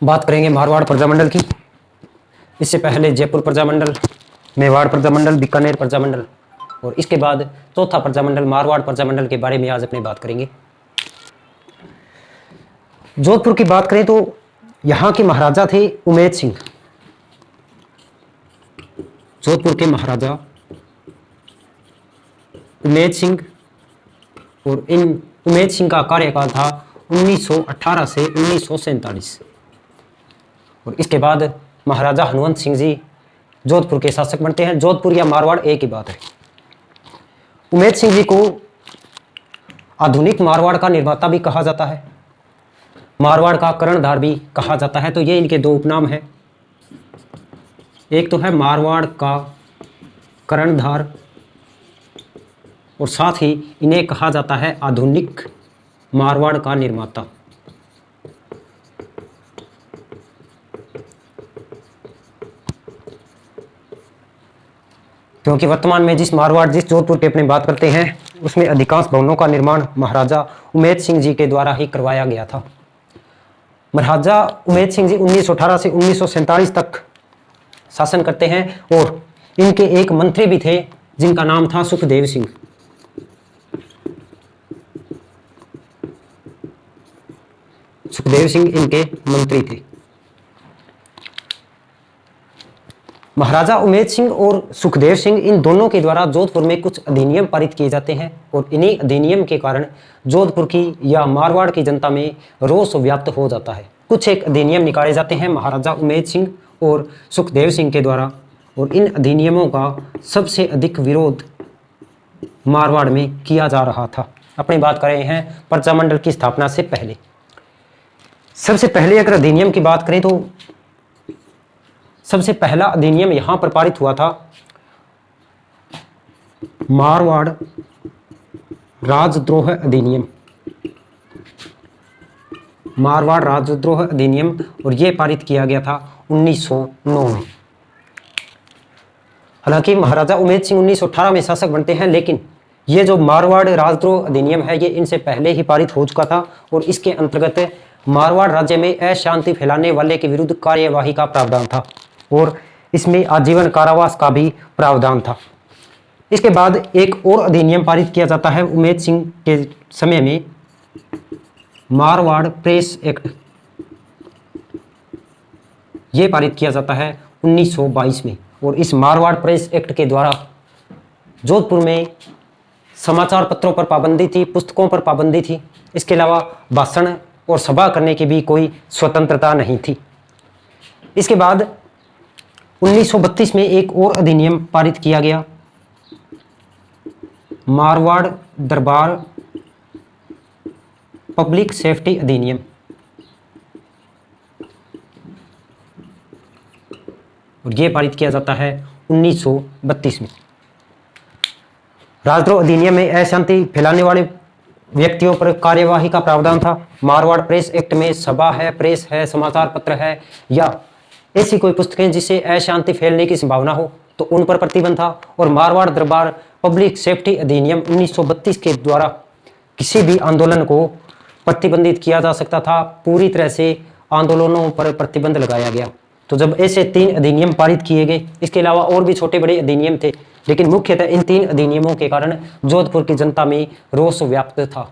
बात करेंगे मारवाड़ प्रजामंडल की। इससे पहले जयपुर प्रजामंडल, मेवाड़ प्रजामंडल, बीकानेर प्रजामंडल और इसके बाद चौथा प्रजामंडल मारवाड़ प्रजामंडल के बारे में आज अपनी बात करेंगे। जोधपुर की बात करें तो यहाँ के महाराजा थे उमेद सिंह। जोधपुर के महाराजा उमेद सिंह, और इन उमेद सिंह का कार्यकाल था 1918 से 1947। और इसके बाद महाराजा हनुमंत सिंह जी जोधपुर के शासक बनते हैं। जोधपुर या मारवाड़ एक ही बात है। उमेद सिंह जी को आधुनिक मारवाड़ का निर्माता भी कहा जाता है, मारवाड़ का कर्णधार भी कहा जाता है। तो ये इनके दो उपनाम हैं, एक तो है मारवाड़ का कर्णधार और साथ ही इन्हें कहा जाता है आधुनिक मारवाड़ का निर्माता। क्योंकि वर्तमान में जिस जोधपुर की अपनी बात करते हैं उसमें अधिकांश भवनों का निर्माण महाराजा उमेद सिंह जी के द्वारा ही करवाया गया था। महाराजा उमेद सिंह जी 1918 से 1947 तक शासन करते हैं और इनके एक मंत्री भी थे जिनका नाम था सुखदेव सिंह। सुखदेव सिंह इनके मंत्री थे। महाराजा उमेद सिंह और सुखदेव सिंह इन दोनों के द्वारा जोधपुर में कुछ अधिनियम पारित किए जाते हैं और इन्हीं अधिनियम के कारण जोधपुर की या मारवाड़ की जनता में रोष व्याप्त हो जाता है। कुछ एक अधिनियम निकाले जाते हैं महाराजा उमेद सिंह और सुखदेव सिंह के द्वारा, और इन अधिनियमों का सबसे अधिक विरोध मारवाड़ में किया जा रहा था। अपनी बात कर रहे हैं प्रजामंडल की स्थापना से पहले। सबसे पहले अगर अधिनियम की बात करें तो सबसे पहला अधिनियम यहां पर पारित हुआ था मारवाड़ राजद्रोह अधिनियम। मारवाड़ राजद्रोह अधिनियम, और यह पारित किया गया था 1909 में। हालांकि महाराजा उमेद सिंह 1918 में शासक बनते हैं, लेकिन ये जो मारवाड़ राजद्रोह अधिनियम है ये इनसे पहले ही पारित हो चुका था और इसके अंतर्गत मारवाड़ राज्य में अशांति फैलाने वाले के विरुद्ध कार्यवाही का प्रावधान था और इसमें आजीवन कारावास का भी प्रावधान था। इसके बाद एक और अधिनियम पारित किया जाता है उमेद सिंह के समय में, मारवाड़ प्रेस एक्ट। यह पारित किया जाता है 1922 में, और इस मारवाड़ प्रेस एक्ट के द्वारा जोधपुर में समाचार पत्रों पर पाबंदी थी, पुस्तकों पर पाबंदी थी। इसके अलावा भाषण और सभा करने की भी कोई स्वतंत्रता नहीं थी। इसके बाद 1932 में एक और अधिनियम पारित किया गया, मारवाड़ दरबार पब्लिक सेफ्टी अधिनियम। और यह पारित किया जाता है 1932 में। राजद्रोह अधिनियम में अशांति फैलाने वाले व्यक्तियों पर कार्यवाही का प्रावधान था। मारवाड़ प्रेस एक्ट में सभा है, प्रेस है, समाचार पत्र है या ऐसी कोई पुस्तकें जिससे अशांति फैलने की संभावना हो तो उन पर प्रतिबंध था। और मारवाड़ दरबार पब्लिक सेफ्टी अधिनियम 1932 के द्वारा किसी भी आंदोलन को प्रतिबंधित किया जा सकता था। पूरी तरह से आंदोलनों पर प्रतिबंध लगाया गया। तो जब ऐसे 3 अधिनियम पारित किए गए, इसके अलावा और भी छोटे बड़े अधिनियम थे, लेकिन मुख्यतः इन 3 अधिनियमों के कारण जोधपुर की जनता में रोष व्याप्त था।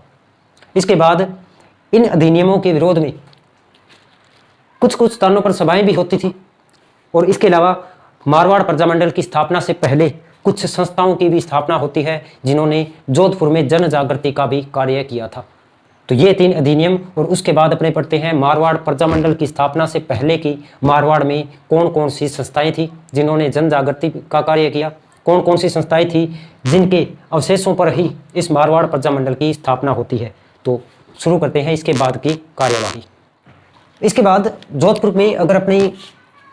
इसके बाद इन अधिनियमों के विरोध में कुछ कुछ स्थानों पर सभाएं भी होती थी। और इसके अलावा मारवाड़ प्रजामंडल की स्थापना से पहले कुछ संस्थाओं की भी स्थापना होती है जिन्होंने जोधपुर में जन जागृति का भी कार्य किया था। तो ये 3 अधिनियम, और उसके बाद अपने पढ़ते हैं मारवाड़ प्रजामंडल की स्थापना से पहले की मारवाड़ में कौन कौन सी संस्थाएं थी जिन्होंने जन जागृति का कार्य किया, कौन कौन सी संस्थाएं थी जिनके अवशेषों पर ही इस मारवाड़ प्रजामंडल की स्थापना होती है। तो शुरू करते हैं इसके बाद की कार्यवाही। इसके बाद जोधपुर में अगर अपनी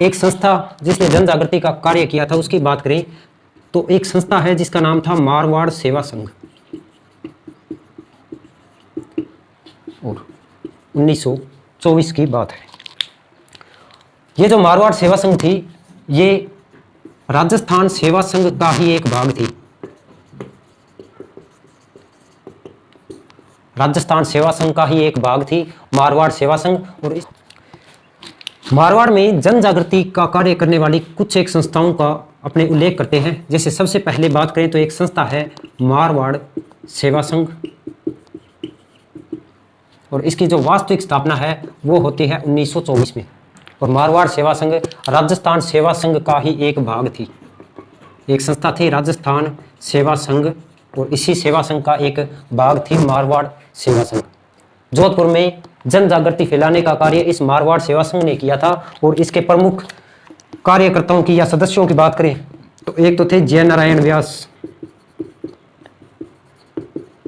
एक संस्था जिसने जन जागृति का कार्य किया था उसकी बात करें तो एक संस्था है जिसका नाम था मारवाड़ सेवा संघ। और 1924 की बात है। ये जो मारवाड़ सेवा संघ थी ये राजस्थान सेवा संघ का ही एक भाग थी। राजस्थान सेवा संघ का ही एक भाग थी मारवाड़ सेवा संघ। और मारवाड़ में जन जागृति का कार्य करने वाली कुछ एक संस्थाओं का अपने उल्लेख करते हैं। जैसे सबसे पहले बात करें तो एक संस्था है मारवाड़ सेवा संघ, और इसकी जो वास्तविक स्थापना है वो होती है 1924 में। और मारवाड़ सेवा संघ राजस्थान सेवा संघ का ही एक भाग थी, एक संस्था थी राजस्थान सेवा संघ, और इसी सेवा संघ का एक भाग थी मारवाड़ सेवा संघ। जोधपुर में जन जागृति फैलाने का कार्य इस मारवाड़ सेवा संघ ने किया था। और इसके प्रमुख कार्यकर्ताओं की या सदस्यों की बात करें तो एक तो थे जयनारायण व्यास,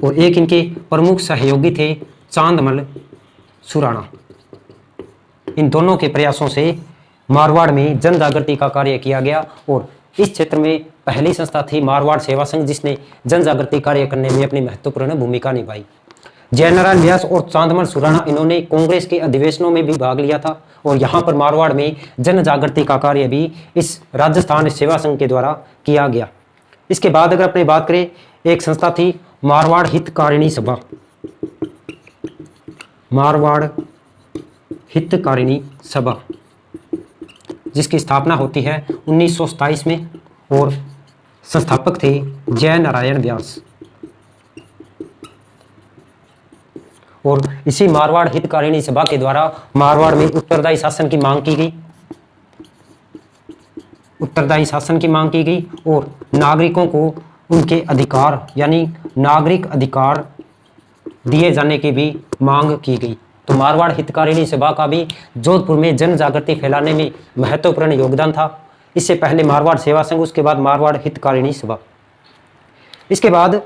और एक इनके प्रमुख सहयोगी थे चांदमल सुराणा। इन दोनों के प्रयासों से मारवाड़ में जन जागृति का कार्य किया गया, और इस क्षेत्र में पहली संस्था थी मारवाड़ सेवा संघ जिसने जन जागृति कार्य करने में अपनी महत्वपूर्ण भूमिका निभाई। जयनारायण व्यास और चांदमल सुराणा इन्होंने कांग्रेस के अधिवेशनों में भी भाग लिया था, और यहाँ पर मारवाड़ में जन जागृति का कार्य भी इस राजस्थान सेवा संघ के द्वारा किया गया। इसके बाद अगर अपनी बात करें, एक संस्था थी मारवाड़ हितकारिणी सभा, मारवाड़ हितकारिणी सभा, जिसकी स्थापना होती है 1927 में, और संस्थापक थे जयनारायण व्यास। और इसी मारवाड़ हितकारिणी सभा के द्वारा मारवाड़ में उत्तरदायी शासन की मांग की गई, उत्तरदायी शासन की मांग की गई, और नागरिकों को उनके अधिकार यानी नागरिक अधिकार दिए जाने की भी मांग की गई। तो मारवाड़ हितकारिणी सभा का भी जोधपुर में जन जागृति फैलाने में महत्वपूर्ण योगदान था। इससे पहले मारवाड़ सेवा संघ, उसके बाद मारवाड़ हितकारिणी सभा। इसके बाद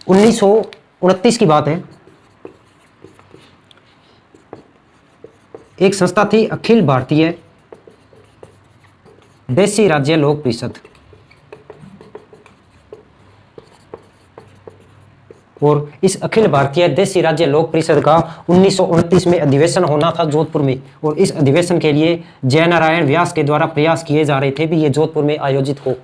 1929 की बात है, एक संस्था थी अखिल भारतीय देसी राज्य लोक परिषद, और इस अखिल भारतीय देसी राज्य लोक परिषद का 1929 में अधिवेशन होना था जोधपुर में। और इस अधिवेशन के लिए जयनारायण व्यास के द्वारा प्रयास किए जा रहे थे भी ये जोधपुर में आयोजित हो,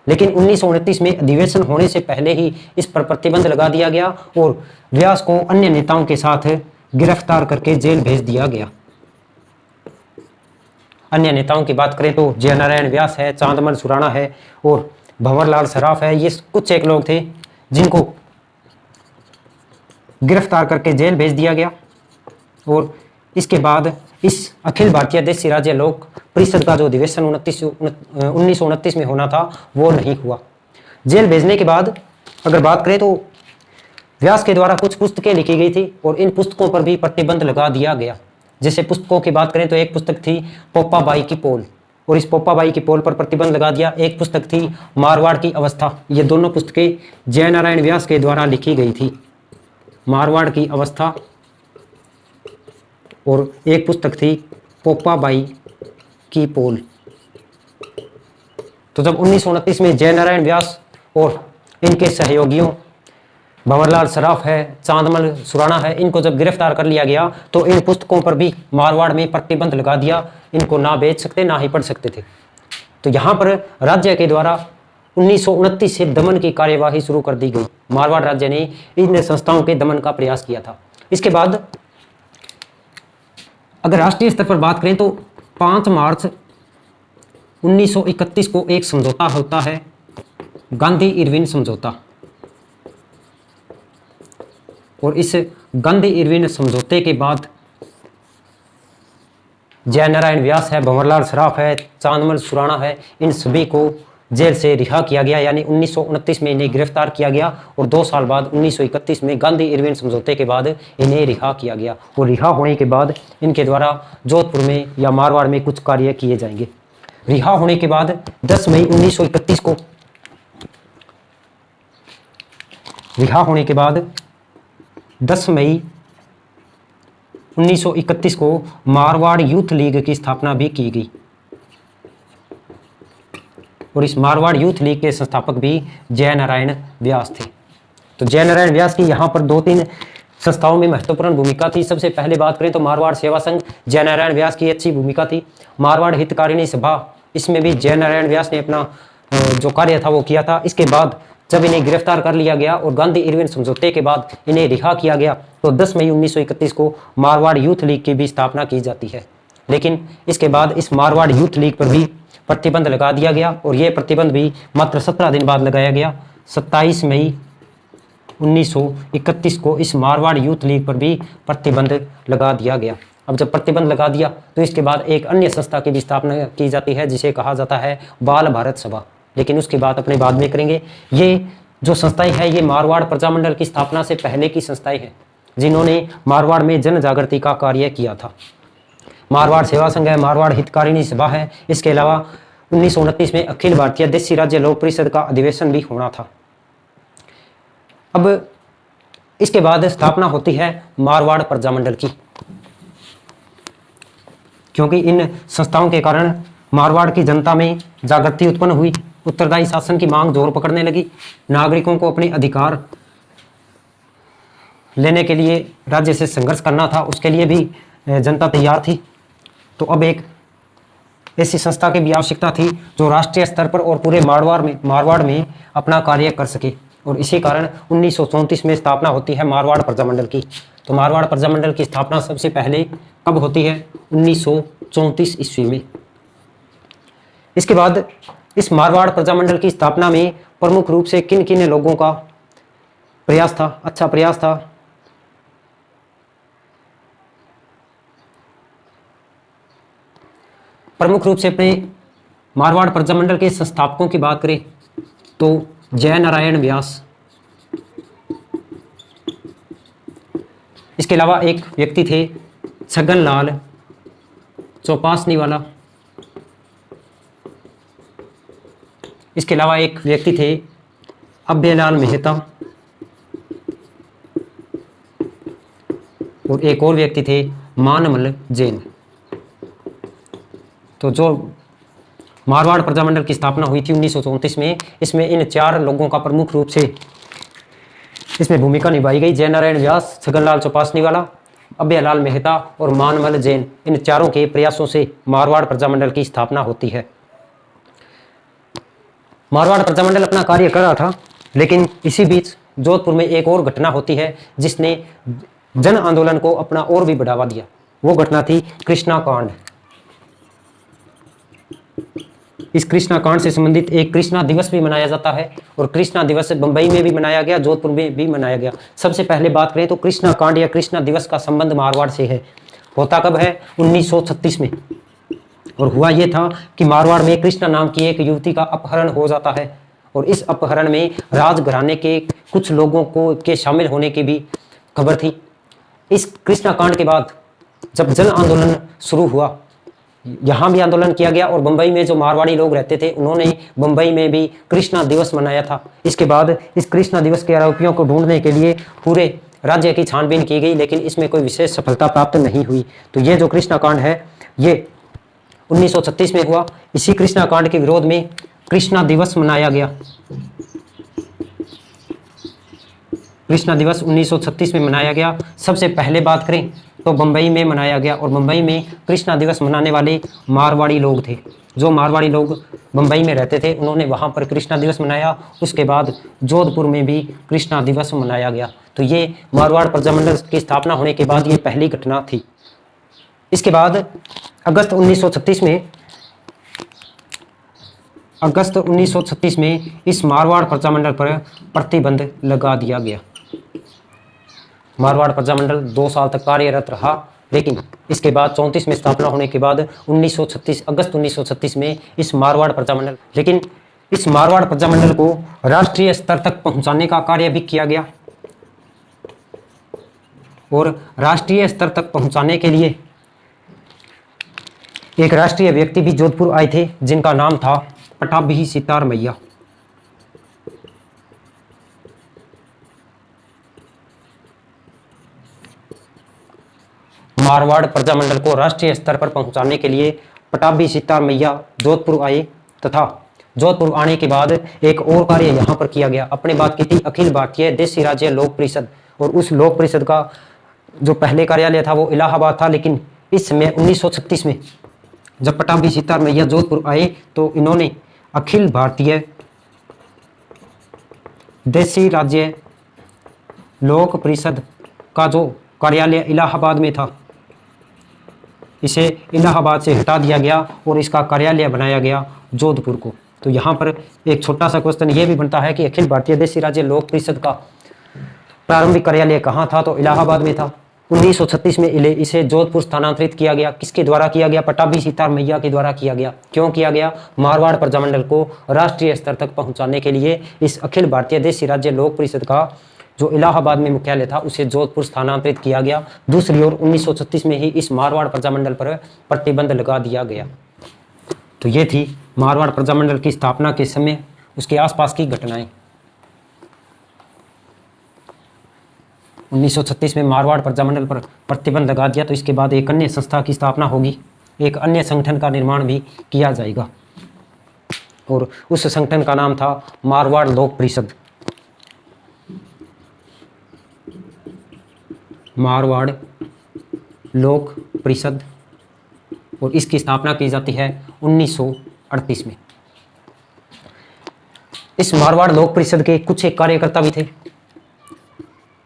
लेकिन 1929 में अधिवेशन होने से पहले ही इस पर प्रतिबंध लगा दिया गया, और व्यास को अन्य नेताओं के साथ गिरफ्तार करके जेल भेज दिया गया। अन्य नेताओं की बात करें तो जयनारायण व्यास है, चांदमल सुराणा है, और भंवरलाल सराफ है। ये कुछ एक लोग थे जिनको गिरफ्तार करके जेल भेज दिया गया। और इसके बाद इस अखिल भारतीय देसी राज्य लोक परिषद का जो अधिवेशन 1929 में होना था वो नहीं हुआ। जेल भेजने के बाद अगर बात करें तो व्यास के द्वारा कुछ पुस्तकें लिखी गई थी, और इन पुस्तकों पर भी प्रतिबंध लगा दिया गया। जैसे पुस्तकों की बात करें तो एक पुस्तक थी पोपाबाई की पोल, और इस पोपाबाई की पोल पर प्रतिबंध लगा दिया। एक पुस्तक थी मारवाड़ की अवस्था, ये दोनों पुस्तकें जयनारायण व्यास के द्वारा लिखी गई थी, मारवाड़ की अवस्था, और एक पुस्तक थी पोपाबाई की पोल। तो जब 1929 में जयनारायण व्यास और इनके सहयोगियों भंवरलाल सराफ है, चांदमल सुराणा है, इनको जब गिरफ्तार कर लिया गया तो इन पुस्तकों पर भी मारवाड़ में प्रतिबंध लगा दिया, इनको ना बेच सकते ना ही पढ़ सकते थे। तो यहाँ पर राज्य के द्वारा 1929 से दमन की कार्यवाही शुरू कर दी गई। मारवाड़ राज्य ने इन संस्थाओं के दमन का प्रयास किया था। इसके बाद अगर राष्ट्रीय स्तर पर बात करें तो 5 मार्च 1931 को एक समझौता होता है, गांधी इरविन समझौता, और इस गांधी इरविन समझौते के बाद जयनारायण व्यास है, भंवरलाल सराफ है, चांदमल सुराणा है, इन सभी को जेल से रिहा किया गया। यानी 1929 में इन्हें गिरफ्तार किया गया, और 2 साल बाद 1931 में गांधी इरविन समझौते के बाद इन्हें रिहा किया गया। और रिहा होने के बाद इनके द्वारा जोधपुर में या मारवाड़ में कुछ कार्य किए जाएंगे। रिहा होने के बाद 10 मई 1931 को रिहा होने के बाद 10 मई 1931 को मारवाड़ यूथ लीग की स्थापना भी की गई, और इस मारवाड़ यूथ लीग के संस्थापक भी जयनारायण व्यास थे। तो जयनारायण व्यास की यहाँ पर 2-3 संस्थाओं में महत्वपूर्ण भूमिका थी। सबसे पहले बात करें तो मारवाड़ सेवा संघ, जयनारायण व्यास की अच्छी भूमिका थी। मारवाड़ हितकारिणी सभा, इसमें भी जयनारायण व्यास ने अपना जो कार्य था वो किया था। इसके बाद जब इन्हें गिरफ्तार कर लिया गया और गांधी इरविन समझौते के बाद इन्हें रिहा किया गया तो 10 मई 1931 को मारवाड़ यूथ लीग की भी स्थापना की जाती है। लेकिन इसके बाद इस मारवाड़ यूथ लीग पर भी प्रतिबंध लगा दिया गया और यह प्रतिबंध भी मात्र 17 दिन बाद लगाया गया। 27 मई 1931 को इस मारवाड़ यूथ लीग पर भी प्रतिबंध लगा दिया गया। अब जब प्रतिबंध लगा दिया तो इसके बाद एक अन्य संस्था की भी स्थापना की जाती है जिसे कहा जाता है बाल भारत सभा, लेकिन उसकी बात अपने बाद में करेंगे। ये जो संस्थाएं हैं ये मारवाड़ प्रजामंडल की स्थापना से पहले की संस्थाएं हैं जिन्होंने मारवाड़ में जन जागृति का कार्य किया था। मारवाड़ सेवा संघ है, मारवाड़ हितकारिणी सभा है। इसके अलावा 1929 में अखिल भारतीय देशी राज्य लोक परिषद का अधिवेशन भी होना था। अब इसके बाद स्थापना होती है मारवाड़ प्रजामंडल की, क्योंकि इन संस्थाओं के कारण मारवाड़ की जनता में जागृति उत्पन्न हुई, उत्तरदायी शासन की मांग जोर पकड़ने लगी, नागरिकों को अपने अधिकार लेने के लिए राज्य से संघर्ष करना था, उसके लिए भी जनता तैयार थी। तो अब एक ऐसी संस्था की भी आवश्यकता थी जो राष्ट्रीय स्तर पर और पूरे मारवाड़ में अपना कार्य कर सके, और इसी कारण 1934 में स्थापना होती है मारवाड़ प्रजामंडल की। तो मारवाड़ प्रजामंडल की स्थापना सबसे पहले कब होती है? 1934 ईस्वी में। इसके बाद इस मारवाड़ प्रजामंडल की स्थापना में प्रमुख रूप से किन किन लोगों का प्रयास था, अच्छा प्रयास था? प्रमुख रूप से अपने मारवाड़ प्रजामंडल के संस्थापकों की बात करें तो जय नारायण व्यास, इसके अलावा एक व्यक्ति थे छगनलाल चौपासनी वाला, इसके अलावा एक व्यक्ति थे अभयलाल मेहता, और एक और व्यक्ति थे मानमल जैन। तो जो मारवाड़ प्रजामंडल की स्थापना हुई थी 1934 में, इसमें इन चार लोगों का प्रमुख रूप से इसमें भूमिका निभाई गई। जय नारायण व्यास, छगनलाल चौपासनी वाला, अभयलाल मेहता और मानमल जैन, इन चारों के प्रयासों से मारवाड़ प्रजामंडल की स्थापना होती है। मारवाड़ प्रजामंडल अपना कार्य कर रहा था, लेकिन इसी बीच जोधपुर में एक और घटना होती है जिसने जन आंदोलन को अपना और भी बढ़ावा दिया। वो घटना थी कृष्णा कांड। इस कृष्णा कांड से संबंधित एक कृष्णा दिवस भी मनाया जाता है, और कृष्णा दिवस बंबई में भी मनाया गया, जोधपुर में भी मनाया गया। सबसे पहले बात करें तो कृष्णा कांड या कृष्णा दिवस का संबंध मारवाड़ से है। होता कब है? 1936 में। और हुआ ये था कि मारवाड़ में कृष्णा नाम की एक युवती का अपहरण हो जाता है, और इस अपहरण में राजघराने के कुछ लोगों को के शामिल होने की भी खबर थी। इस कृष्णा कांड के बाद जब जन आंदोलन शुरू हुआ, यहाँ भी आंदोलन किया गया, और बंबई में जो मारवाड़ी लोग रहते थे उन्होंने बंबई में भी कृष्णा दिवस मनाया था। इसके बाद इस कृष्णा दिवस के आरोपियों को ढूंढने के लिए पूरे राज्य की छानबीन की गई, लेकिन इसमें कोई विशेष सफलता प्राप्त नहीं हुई। तो ये जो कृष्णा कांड है ये 1936 में हुआ। इसी कृष्णा कांड के विरोध में कृष्णा दिवस मनाया गया। कृष्णा दिवस 1936 में मनाया गया। सबसे पहले बात करें तो बंबई में मनाया गया, और बंबई में कृष्णा दिवस मनाने वाले मारवाड़ी लोग थे। जो मारवाड़ी लोग बंबई में रहते थे उन्होंने वहाँ पर कृष्णा दिवस मनाया। उसके बाद जोधपुर में भी कृष्णा दिवस मनाया गया। तो ये मारवाड़ प्रजामंडल की स्थापना होने के बाद ये पहली घटना थी। इसके बाद अगस्त 1936 में इस मारवाड़ प्रजामंडल पर प्रतिबंध लगा दिया गया। मारवाड़ प्रजामंडल 2 साल तक कार्यरत रहा, लेकिन इसके बाद 34 में स्थापना होने के बाद अगस्त 1936 में इस मारवाड़ प्रजामंडल को राष्ट्रीय स्तर तक पहुंचाने का कार्य भी किया गया। और राष्ट्रीय स्तर तक पहुंचाने के लिए एक राष्ट्रीय व्यक्ति भी जोधपुर आए थे जिनका नाम था पटाभी सितार मैया। मारवाड़ प्रजामंडल को राष्ट्रीय स्तर पर पहुंचाने के लिए पटाभी सितार मैया जोधपुर आए, तथा जोधपुर आने के बाद एक और कार्य यहाँ पर किया गया। अपने बात की थी अखिल भारतीय देशी राज्य लोक परिषद, और उस लोक परिषद का जो पहले कार्यालय था वो इलाहाबाद था। लेकिन इस समय 1936 में जब पटाभी सितार मैया जोधपुर आए तो इन्होंने अखिल भारतीय देशी राज्य लोक परिषद का जो कार्यालय इलाहाबाद में था, इसे इलाहाबाद से हटा दिया गया और इसका कार्यालय बनाया गया जोधपुर को। तो यहाँ पर एक छोटा सा क्वेश्चन ये भी बनता है कि अखिल भारतीय देशी राज्य लोक परिषद का प्रारंभिक कार्यालय कहाँ था, तो इलाहाबाद में था। 1936 में इसे जोधपुर स्थानांतरित किया गया। किसके द्वारा किया गया? पटाभी सीतार मैया के द्वारा किया गया। क्यों किया गया? मारवाड़ प्रजामंडल को राष्ट्रीय स्तर तक पहुंचाने के लिए इस अखिल भारतीय देशी राज्य लोक परिषद का जो इलाहाबाद में मुख्यालय था उसे जोधपुर स्थानांतरित किया गया। दूसरी ओर 1936 में ही इस मारवाड़ प्रजामंडल पर प्रतिबंध लगा दिया गया। तो ये थी मारवाड़ प्रजामंडल की स्थापना के समय उसके आसपास की घटनाएं। 1936 में मारवाड़ प्रजामंडल पर प्रतिबंध लगा दिया, तो इसके बाद एक अन्य संस्था की स्थापना होगी, एक अन्य संगठन का निर्माण भी किया जाएगा और उस संगठन का नाम था मारवाड़ लोक परिषद। मारवाड़ लोक परिषद, और इसकी स्थापना की जाती है 1938 में। इस मारवाड़ लोक परिषद के कुछ एक कार्यकर्ता भी थे,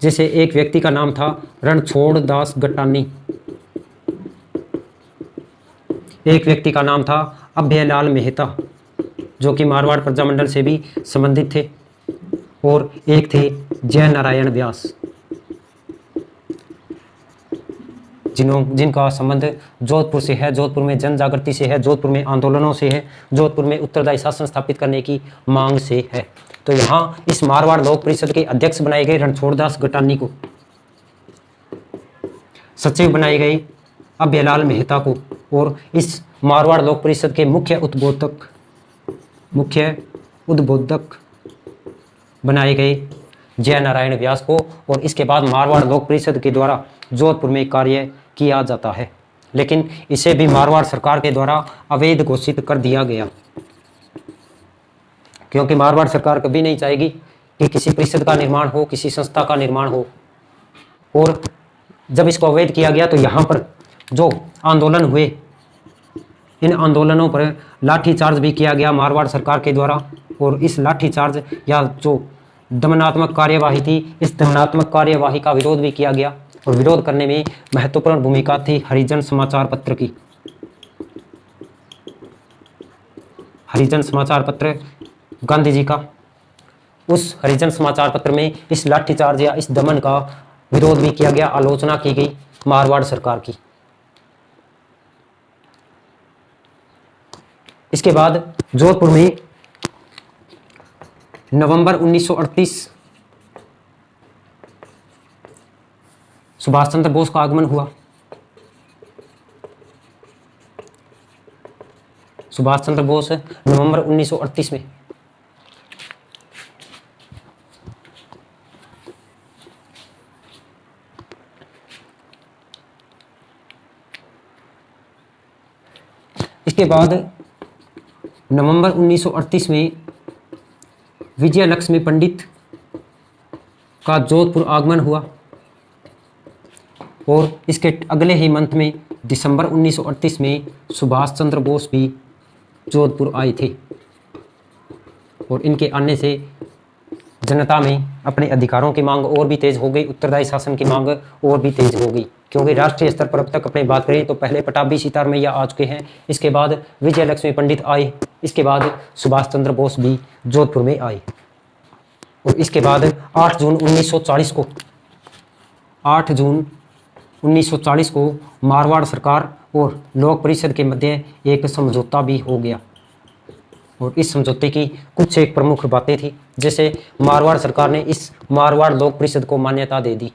जैसे एक व्यक्ति का नाम था रणछोड़ दास गटानी, एक व्यक्ति का नाम था अभयलाल मेहता जो कि मारवाड़ प्रजामंडल से भी संबंधित थे, और एक थे जय नारायण व्यास जिनका संबंध जोधपुर से है, जोधपुर में जन जागृति से है, जोधपुर में आंदोलनों से है, जोधपुर में उत्तरदायी शासन स्थापित करने की मांग से है। तो यहाँ इस मारवाड़ लोक परिषद के अध्यक्ष बनाए गए रणछोड़दास गटानी को, सचिव बनाए गए अभयलाल मेहता को, और इस मारवाड़ लोक परिषद के मुख्य उद्बोधक बनाए गए जय नारायण व्यास को। और इसके बाद मारवाड़ लोक परिषद के द्वारा जोधपुर में कार्य किया जाता है, लेकिन इसे भी मारवाड़ सरकार के द्वारा अवैध घोषित कर दिया गया, क्योंकि मारवाड़ सरकार कभी नहीं चाहेगी कि किसी परिषद का निर्माण हो, किसी संस्था का निर्माण हो। और जब इसको अवैध किया गया तो यहाँ पर जो आंदोलन हुए, इन आंदोलनों पर लाठीचार्ज भी किया गया मारवाड़ सरकार के द्वारा। और इस लाठीचार्ज या जो दमनात्मक कार्यवाही थी, इस दमनात्मक कार्यवाही का विरोध भी किया गया, और विरोध करने में महत्वपूर्ण भूमिका थी हरिजन समाचार पत्र की। हरिजन समाचार पत्र गांधी जी का, उस हरिजन समाचार पत्र में इस लाठीचार्ज या इस दमन का विरोध भी किया गया, आलोचना की गई मारवाड़ सरकार की। इसके बाद जोधपुर में नवंबर 1938 सुभाष चंद्र बोस का आगमन हुआ। सुभाष चंद्र बोस नवंबर 1938 में इसके बाद नवंबर 1938 में विजय लक्ष्मी पंडित का जोधपुर आगमन हुआ, और इसके अगले ही मंथ में दिसंबर 1938 में सुभाष चंद्र बोस भी जोधपुर आए थे। और इनके आने से जनता में अपने अधिकारों की मांग और भी तेज हो गई, उत्तरदायी शासन की मांग और भी तेज हो गई, क्योंकि राष्ट्रीय स्तर पर अब तक अपनी बात करें तो पहले पटाभी सीतार मैया आ चुके हैं, इसके बाद विजय लक्ष्मी पंडित आए, इसके बाद सुभाष चंद्र बोस भी जोधपुर में आए। और इसके बाद 8 जून 1940 को मारवाड़ सरकार और लोक परिषद के मध्य एक समझौता भी हो गया। और इस समझौते की कुछ एक प्रमुख बातें थी, जैसे मारवाड़ सरकार ने इस मारवाड़ लोक परिषद को मान्यता दे दी।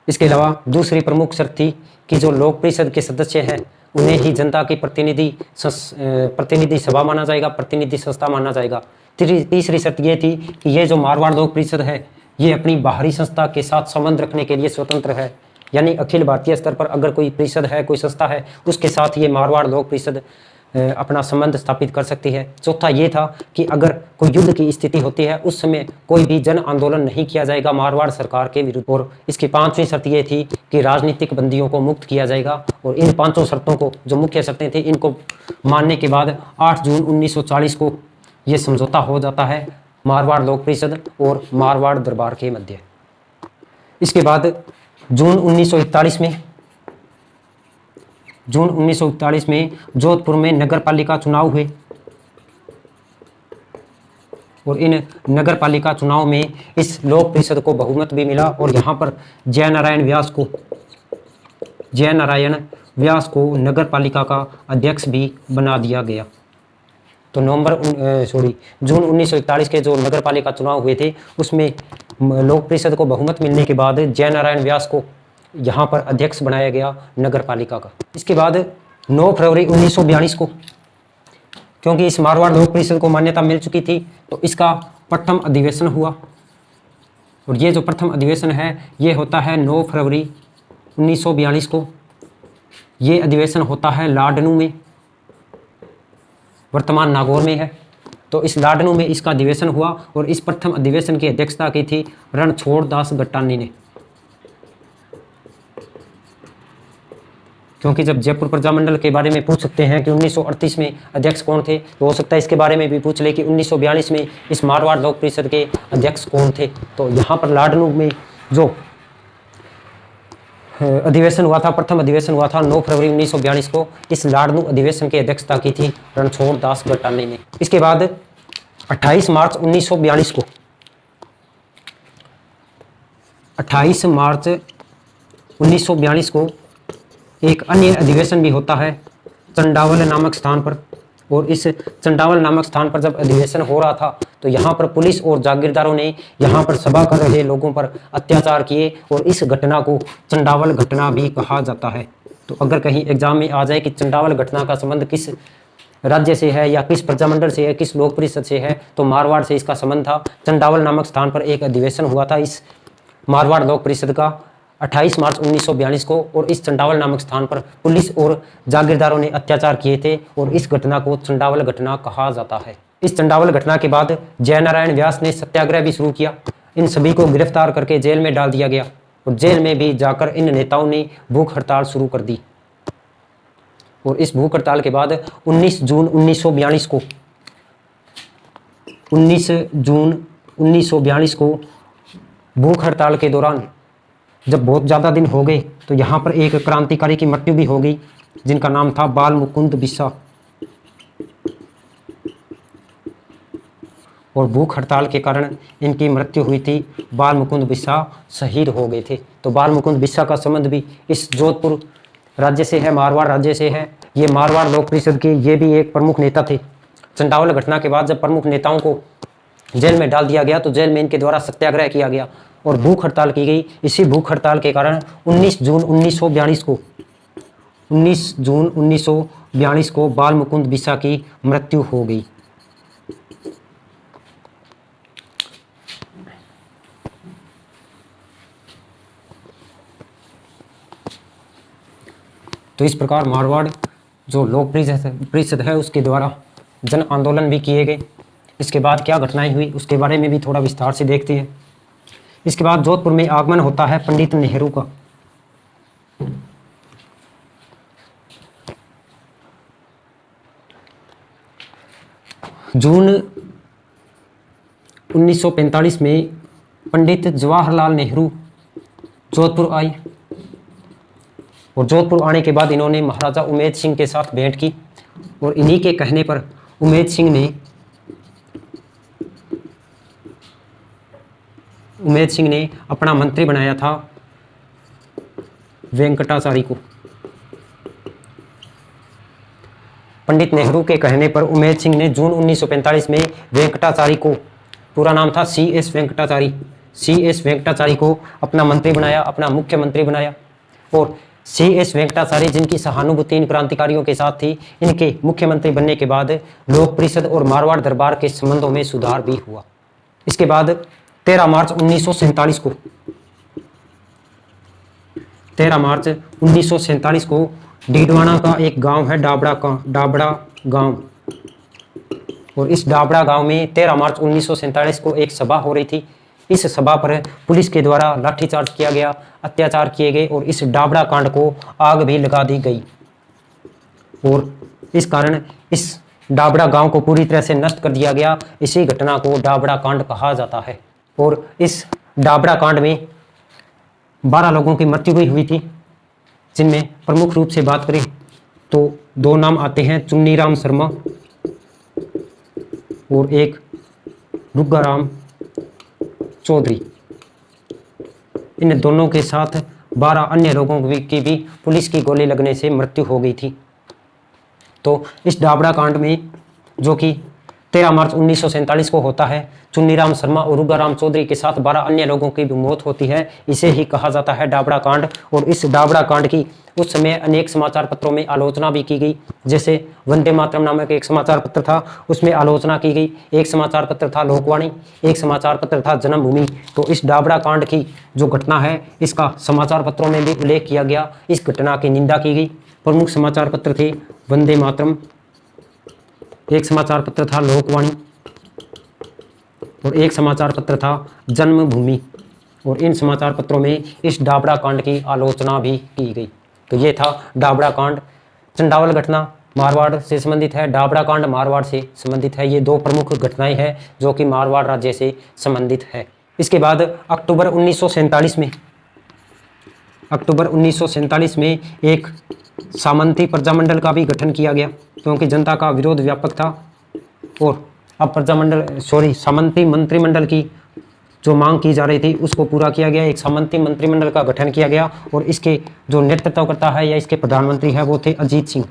इसके अलावा दूसरी प्रमुख शर्त थी कि जो लोक परिषद के सदस्य हैं उन्हें ही जनता की प्रतिनिधि सभा माना जाएगा, प्रतिनिधि संस्था माना जाएगा। तीसरी शर्त ये थी कि ये जो मारवाड़ लोक परिषद है ये अपनी बाहरी संस्था के साथ संबंध रखने के लिए स्वतंत्र है, यानी अखिल भारतीय स्तर पर अगर कोई परिषद है, कोई संस्था है, उसके साथ ये मारवाड़ लोक परिषद अपना संबंध स्थापित कर सकती है। चौथा ये था कि अगर कोई युद्ध की स्थिति होती है उस समय कोई भी जन आंदोलन नहीं किया जाएगा मारवाड़ सरकार के विरुद्ध। और इसकी पांचवी शर्त ये थी कि राजनीतिक बंदियों को मुक्त किया जाएगा। और इन पांचों शर्तों को, जो मुख्य शर्तें थी, इनको मानने के बाद 8 जून 1940 को ये समझौता हो जाता है मारवाड़ लोक परिषद और मारवाड़ दरबार के मध्य। इसके बाद जून 1941 में जोधपुर में नगर पालिका चुनाव हुए और इन नगर पालिका चुनाव में इस लोक परिषद को बहुमत भी मिला और यहाँ पर जयनारायण व्यास को नगर पालिका का अध्यक्ष भी बना दिया गया। तो जून 1941 के जो नगर पालिका चुनाव हुए थे उसमें लोक परिषद को बहुमत मिलने के बाद जयनारायण व्यास को यहाँ पर अध्यक्ष बनाया गया नगर पालिका का। इसके बाद 9 फरवरी 1942 को, क्योंकि इस मारवाड़ लोक परिषद को मान्यता मिल चुकी थी, तो इसका प्रथम अधिवेशन हुआ और ये जो प्रथम अधिवेशन है ये होता है 9 फरवरी 1942 को। ये अधिवेशन होता है लाडनू में, वर्तमान नागौर में है। तो इस लाडनू में इसका अधिवेशन हुआ और इस प्रथम अधिवेशन की अध्यक्षता की थी रणछोड़ दास गट्टानी ने। क्योंकि जब जयपुर प्रजामंडल के बारे में पूछ सकते हैं कि 1938 में अध्यक्ष कौन थे, तो हो सकता है इसके बारे में भी पूछ ले कि 1942 में इस मारवाड़ लोक परिषद के अध्यक्ष कौन थे। तो यहाँ पर लाडनू में जो अधिवेशन हुआ था, प्रथम अधिवेशन हुआ था 9 फरवरी 1942 को, इस लाडनू अधिवेशन की अध्यक्षता की थी रणछोड़ दास गट्टानी ने। इसके बाद 28 मार्च 1942 को 28 मार्च 1942 को एक अन्य अधिवेशन भी होता है चंडावल नामक स्थान पर। और इस चंडावल नामक स्थान पर जब अधिवेशन हो रहा था तो यहाँ पर पुलिस और जागीरदारों ने यहाँ पर सभा कर रहे लोगों पर अत्याचार किए और इस घटना को चंडावल घटना भी कहा जाता है। तो अगर कहीं एग्जाम में आ जाए कि चंडावल घटना का संबंध किस राज्य से है या किस प्रजामंडल से है, किस लोक परिषद से है, तो मारवाड़ से इसका संबंध था। चंडावल नामक स्थान पर एक अधिवेशन हुआ था इस मारवाड़ लोक परिषद का 28 मार्च 1942 को और इस चंडावल नामक स्थान पर पुलिस और जागीरदारों ने अत्याचार किए थे और इस घटना को चंडावल घटना कहा जाता है। इस चंडावल घटना के बाद जयनारायण व्यास ने सत्याग्रह भी शुरू किया। इन सभी को गिरफ्तार करके जेल में डाल दिया गया और जेल में भी जाकर इन नेताओं ने भूख हड़ताल शुरू कर दी। और इस भूख हड़ताल के बाद 19 जून 1942 को भूख हड़ताल के दौरान जब बहुत ज़्यादा दिन हो गए तो यहाँ पर एक क्रांतिकारी की मृत्यु भी हो गई जिनका नाम था बाल मुकुंद बिस्सा। और भूख हड़ताल के कारण इनकी मृत्यु हुई थी। बाल मुकुंद बिस्सा शहीद हो गए थे। तो बाल मुकुंद बिस्सा का संबंध भी इस जोधपुर राज्य से है, मारवाड़ राज्य से है। ये मारवाड़ लोक परिषद के ये भी एक प्रमुख नेता थे। चंडावल घटना के बाद जब प्रमुख नेताओं को जेल में डाल दिया गया तो जेल में इनके द्वारा सत्याग्रह किया गया और भूख हड़ताल की गई। इसी भूख हड़ताल के कारण 19 जून 1942 को बाल मुकुंद बिस्सा की मृत्यु हो गई। तो इस प्रकार मारवाड़ जो लोक परिषद है उसके द्वारा जन आंदोलन भी किए गए। इसके बाद क्या घटनाएं हुई उसके बारे में भी थोड़ा विस्तार से देखते हैं। इसके बाद जोधपुर में आगमन होता है पंडित नेहरू का। जून 1945 में पंडित जवाहरलाल नेहरू जोधपुर आए और जोधपुर आने के बाद इन्होंने महाराजा उमेद सिंह के साथ भेंट की और इन्हीं के कहने पर उमेद सिंह ने अपना मंत्री बनाया था वेंकटाचारी को। पंडित नेहरू के कहने पर उमेद सिंह ने जून 1945 में वेंकटाचारी को, पूरा नाम था CS वेंकटाचारी को अपना मंत्री बनाया, अपना मुख्यमंत्री बनाया। और CS वेंकटाचारी जिनकी सहानुभूति इन क्रांतिकारियों के साथ थी, इनके मुख्यमंत्री बनने के बाद लोक परिषद और मारवाड़ दरबार के संबंधों में सुधार भी हुआ। इसके बाद 13 मार्च 1947 को डीडवाना का एक गांव है डाबड़ा गांव, और इस डाबड़ा गांव में 13 मार्च 1947 को एक सभा हो रही थी। इस सभा पर पुलिस के द्वारा लाठीचार्ज किया गया, अत्याचार किए गए और इस डाबड़ा कांड को आग भी लगा दी गई। और इस कारण इस डाबड़ा गांव को पूरी तरह से नष्ट कर दिया गया। इसी घटना को डाबड़ा कांड कहा जाता है। और इस डाबड़ा कांड में 12 लोगों की मृत्यु भी हुई थी, जिनमें प्रमुख रूप से बात करें तो 2 नाम आते हैं, चुन्नीराम शर्मा और एक रुग्गाराम चौधरी। इन दोनों के साथ 12 अन्य लोगों की भी पुलिस की गोली लगने से मृत्यु हो गई थी। तो इस डाबड़ा कांड में, जो कि 13 मार्च 1947 को होता है, चुन्नीराम शर्मा और रुग्गाराम चौधरी के साथ 12 अन्य लोगों की भी मौत होती है। इसे ही कहा जाता है डाबड़ा कांड। और इस डाबड़ा कांड की उस समय अनेक समाचार पत्रों में आलोचना भी की गई। जैसे वंदे मातरम नामक एक समाचार पत्र था, उसमें आलोचना की गई। एक समाचार पत्र था लोकवाणी, एक समाचार पत्र था जन्मभूमि। तो इस डाबड़ा कांड की जो घटना है, इसका समाचार पत्रों में भी उल्लेख किया गया। इस घटना की निंदा की गई। प्रमुख समाचार पत्र थे वंदे मातरम, एक समाचार पत्र था लोकवाणी और एक समाचार पत्र था जन्मभूमि। और इन समाचार पत्रों में इस डाबड़ा कांड की आलोचना भी की गई। तो ये था डाबड़ा कांड। चंडावल घटना मारवाड़ से संबंधित है, डाबड़ा कांड मारवाड़ से संबंधित है। ये 2 प्रमुख घटनाएं हैं जो कि मारवाड़ राज्य से संबंधित है। इसके बाद अक्टूबर 1947 में एक सामंती प्रजामंडल का भी गठन किया गया, क्योंकि जनता का विरोध व्यापक था। और अब सामंती मंत्रिमंडल की जो मांग की जा रही थी उसको पूरा किया गया। एक सामंती मंत्रिमंडल का गठन किया गया और इसके जो नेतृत्व करता है या इसके प्रधानमंत्री है वो थे अजीत सिंह।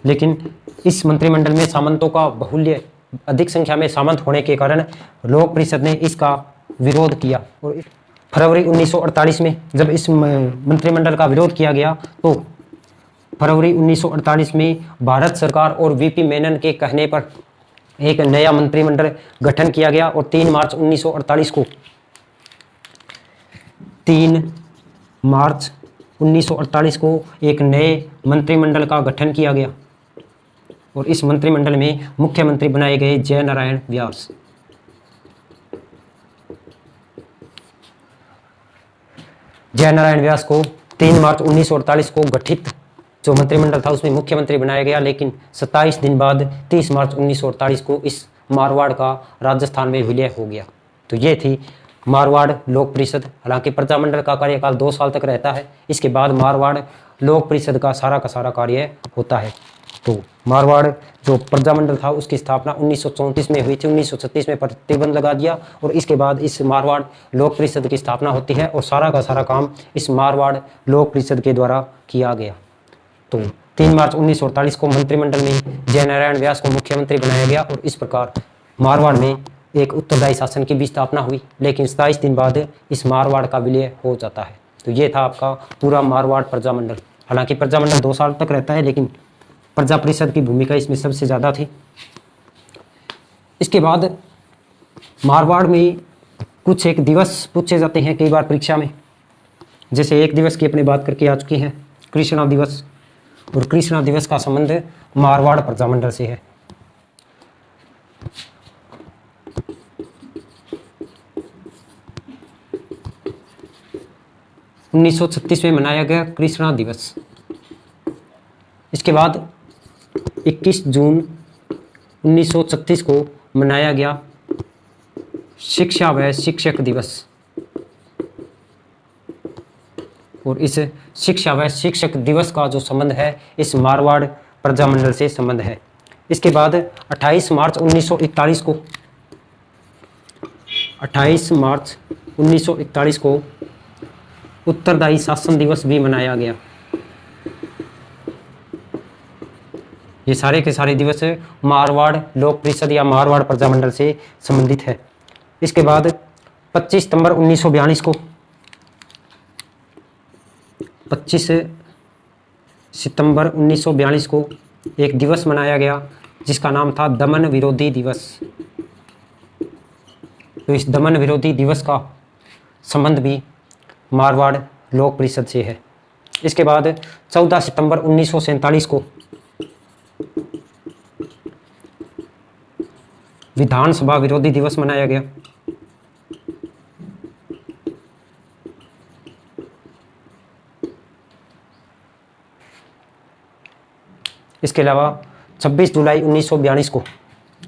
लेकिन इस मंत्रिमंडल में सामंतों का बाहुल्य, अधिक संख्या में सामंत होने के कारण लोक परिषद ने इसका विरोध किया। और फरवरी 1948 में जब इस मंत्रिमंडल का विरोध किया गया, तो फरवरी 1948 में भारत सरकार और वीपी मेनन के कहने पर एक नया मंत्रिमंडल गठन किया गया। और 3 मार्च 1948 को एक नए मंत्रिमंडल का गठन किया गया। और इस मंत्रिमंडल में मुख्यमंत्री बनाए गए जयनारायण व्यास। जयनारायण व्यास को 3 मार्च 1948 को गठित जो मंत्रिमंडल था उसमें मुख्यमंत्री बनाया गया। लेकिन 27 दिन बाद 30 मार्च 1948 को इस मारवाड़ का राजस्थान में विलय हो गया। तो ये थी मारवाड़ लोक परिषद। हालांकि प्रजामंडल का कार्यकाल 2 साल तक रहता है। इसके बाद मारवाड़ लोक परिषद का सारा कार्य होता है। तो मारवाड़ जो प्रजामंडल था उसकी स्थापना 1934 में हुई थी। 1936 में प्रतिबंध लगा दिया और इसके बाद इस मारवाड़ लोक परिषद की स्थापना होती है और सारा का सारा काम इस मारवाड़ लोक परिषद के द्वारा किया गया। तो 3 मार्च 1948 को मंत्रिमंडल में जयनारायण व्यास को मुख्यमंत्री बनाया गया और इस प्रकार मारवाड़ में एक उत्तरदायी शासन की भी स्थापना हुई। लेकिन 27 दिन बाद इस मारवाड़ का विलय हो जाता है। तो ये था आपका पूरा मारवाड़ प्रजामंडल। हालांकि प्रजामंडल 2 साल तक रहता है, लेकिन प्रजा परिषद की भूमिका इसमें सबसे ज़्यादा थी। इसके बाद मारवाड़ में कुछ एक दिवस पूछे जाते हैं कई बार परीक्षा में। जैसे एक दिवस की अपने बात करके आ चुकी हैं, कृष्णा दिवस। और कृष्णा दिवस का संबंध मारवाड़ प्रजामंडल से है। – 1936 में मनाया गया कृष्णा दिवस। इसके बाद 21 जून 1936 को मनाया गया शिक्षा व शिक्षक दिवस। और इस शिक्षा व शिक्षक दिवस का जो संबंध है इस मारवाड़ प्रजामंडल से संबंध है। इसके बाद 28 मार्च 1941 को उत्तरदायी शासन दिवस भी मनाया गया। ये सारे के सारे दिवस मारवाड़ लोक परिषद या मारवाड़ प्रजामंडल से संबंधित है। इसके बाद 25 सितंबर 1942 को एक दिवस मनाया गया जिसका नाम था दमन विरोधी दिवस। तो इस दमन विरोधी दिवस का संबंध भी मारवाड़ लोक परिषद से है। इसके बाद 14 सितंबर 1947 को विधानसभा विरोधी दिवस मनाया गया। इसके अलावा 26 जुलाई 1942 को,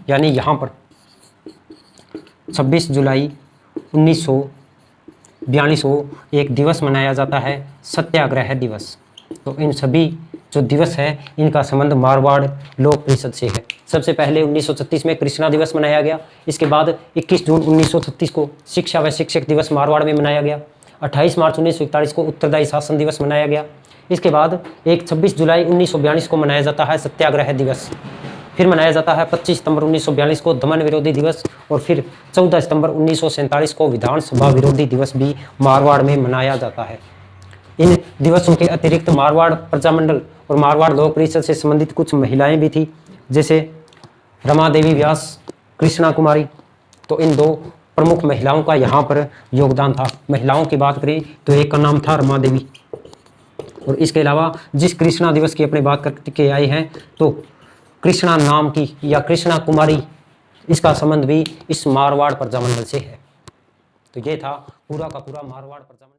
यानी यहाँ पर 26 जुलाई 1942 को एक दिवस मनाया जाता है, सत्याग्रह दिवस। तो इन सभी जो दिवस है इनका संबंध मारवाड़ लोक परिषद से है। सबसे पहले 1936 में कृष्णा दिवस मनाया गया। इसके बाद 21 जून 1936 को शिक्षा व शिक्षक दिवस मारवाड़ में मनाया गया। 28 मार्च 1941 को उत्तरदायी शासन दिवस मनाया गया। इसके बाद एक 26 जुलाई 1942 को मनाया जाता है सत्याग्रह दिवस। फिर मनाया जाता है 25 सितंबर 1942 को दमन विरोधी दिवस, और फिर 14 सितंबर 1947 को विधानसभा विरोधी दिवस भी मारवाड़ में मनाया जाता है। इन दिवसों के अतिरिक्त मारवाड़ प्रजामंडल और मारवाड़ लोक परिषद से संबंधित कुछ महिलाएं भी थी, जैसे रमा देवी व्यास, कृष्णा कुमारी। तो इन दो प्रमुख महिलाओं का यहाँ पर योगदान था। महिलाओं की बात करें तो एक का नाम था रमा देवी, और इसके अलावा जिस कृष्णा दिवस की अपने बात करके आए हैं तो कृष्णा नाम की या कृष्णा कुमारी, इसका संबंध भी इस मारवाड़ प्रजामंडल से है। तो ये था पूरा का पूरा मारवाड़ प्रजामंडल।